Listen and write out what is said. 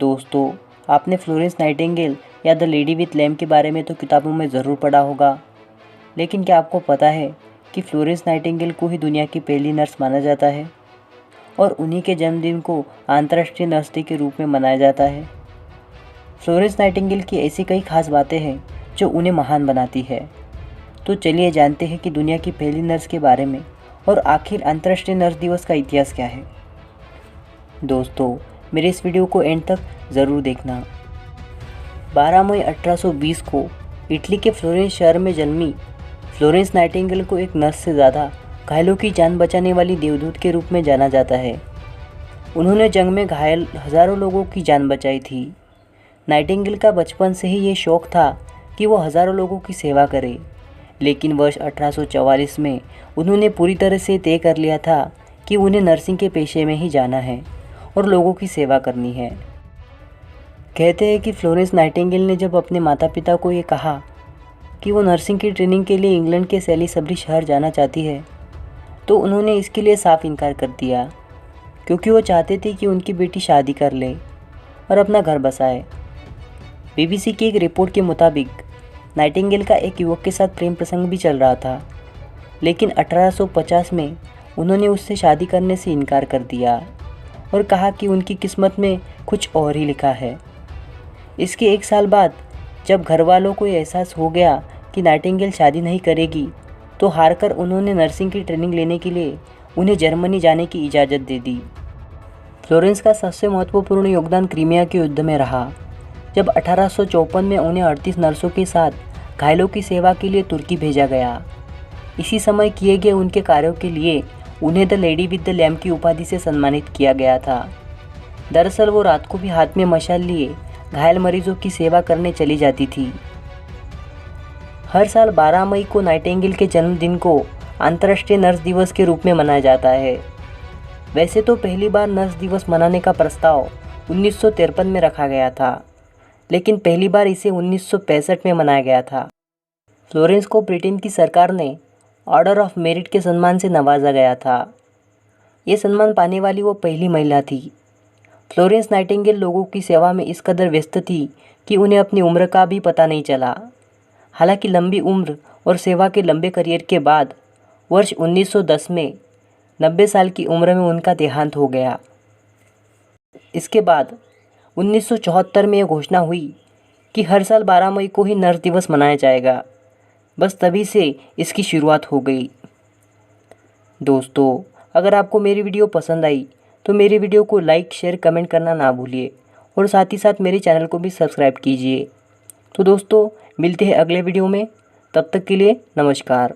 दोस्तों, आपने Florence Nightingale या द लेडी विथ लैम्प के बारे में तो किताबों में ज़रूर पढ़ा होगा, लेकिन क्या आपको पता है कि फ्लोरेंस नाइटिंगेल को ही दुनिया की पहली नर्स माना जाता है और उन्हीं के जन्मदिन को अंतर्राष्ट्रीय नर्स डे के रूप में मनाया जाता है। फ्लोरेंस नाइटिंगेल की ऐसी कई खास बातें हैं जो उन्हें महान बनाती है। तो चलिए जानते हैं कि दुनिया की पहली नर्स के बारे में और आखिर अंतर्राष्ट्रीय नर्स दिवस का इतिहास क्या है। दोस्तों, मेरे इस वीडियो को एंड तक ज़रूर देखना। 12 मई 1820 को इटली के फ्लोरेंस शहर में जन्मी फ्लोरेंस नाइटिंगेल को एक नर्स से ज़्यादा घायलों की जान बचाने वाली देवदूत के रूप में जाना जाता है। उन्होंने जंग में घायल हज़ारों लोगों की जान बचाई थी। नाइटिंगेल का बचपन से ही ये शौक़ था कि वो हज़ारों लोगों की सेवा करे, लेकिन वर्ष 1844 में उन्होंने पूरी तरह से तय कर लिया था कि उन्हें नर्सिंग के पेशे में ही जाना है और लोगों की सेवा करनी है। कहते हैं कि फ्लोरेंस नाइटिंगेल ने जब अपने माता पिता को ये कहा कि वो नर्सिंग की ट्रेनिंग के लिए इंग्लैंड के सेलिसबरी शहर जाना चाहती है, तो उन्होंने इसके लिए साफ इनकार कर दिया, क्योंकि वो चाहते थे कि उनकी बेटी शादी कर ले और अपना घर बसाए। BBC की एक रिपोर्ट के मुताबिक नाइटिंगेल का एक युवक के साथ प्रेम प्रसंग भी चल रहा था, लेकिन 1850 में उन्होंने उससे शादी करने से इनकार कर दिया और कहा कि उनकी किस्मत में कुछ और ही लिखा है। इसके एक साल बाद जब घर वालों को एहसास हो गया कि नाइटिंगेल शादी नहीं करेगी, तो हारकर उन्होंने नर्सिंग की ट्रेनिंग लेने के लिए उन्हें जर्मनी जाने की इजाज़त दे दी। फ्लोरेंस का सबसे महत्वपूर्ण योगदान क्रीमिया के युद्ध में रहा, जब 1854 में उन्हें 38 नर्सों के साथ घायलों की सेवा के लिए तुर्की भेजा गया। इसी समय किए गए उनके कार्यों के लिए उन्हें the lady with the lamp की उपाधि से सम्मानित किया गया था। दरअसल वो रात को भी हाथ में मशाल लिए घायल मरीजों की सेवा करने चली जाती थी। हर साल 12 मई को नाइटिंगेल के जन्मदिन को अंतर्राष्ट्रीय नर्स दिवस के रूप में मनाया जाता है। वैसे तो पहली बार नर्स दिवस मनाने का प्रस्ताव 1953 में रखा गया था, लेकिन पहली बार इसे 1965 में मनाया गया था। फ्लोरेंस को ब्रिटेन की सरकार ने ऑर्डर ऑफ मेरिट के सम्मान से नवाजा गया था। ये सम्मान पाने वाली वो पहली महिला थी। फ्लोरेंस नाइटिंगेल लोगों की सेवा में इस कदर व्यस्त थी कि उन्हें अपनी उम्र का भी पता नहीं चला। हालांकि लंबी उम्र और सेवा के लंबे करियर के बाद वर्ष 1910 में 90 साल की उम्र में उनका देहांत हो गया। इसके बाद 1974 में यह घोषणा हुई कि हर साल 12 मई को ही नर्स दिवस मनाया जाएगा। बस तभी से इसकी शुरुआत हो गई। दोस्तों, अगर आपको मेरी वीडियो पसंद आई तो मेरी वीडियो को लाइक, शेयर, कमेंट करना ना भूलिए और साथ ही साथ मेरे चैनल को भी सब्सक्राइब कीजिए। तो दोस्तों, मिलते हैं अगले वीडियो में। तब तक के लिए नमस्कार।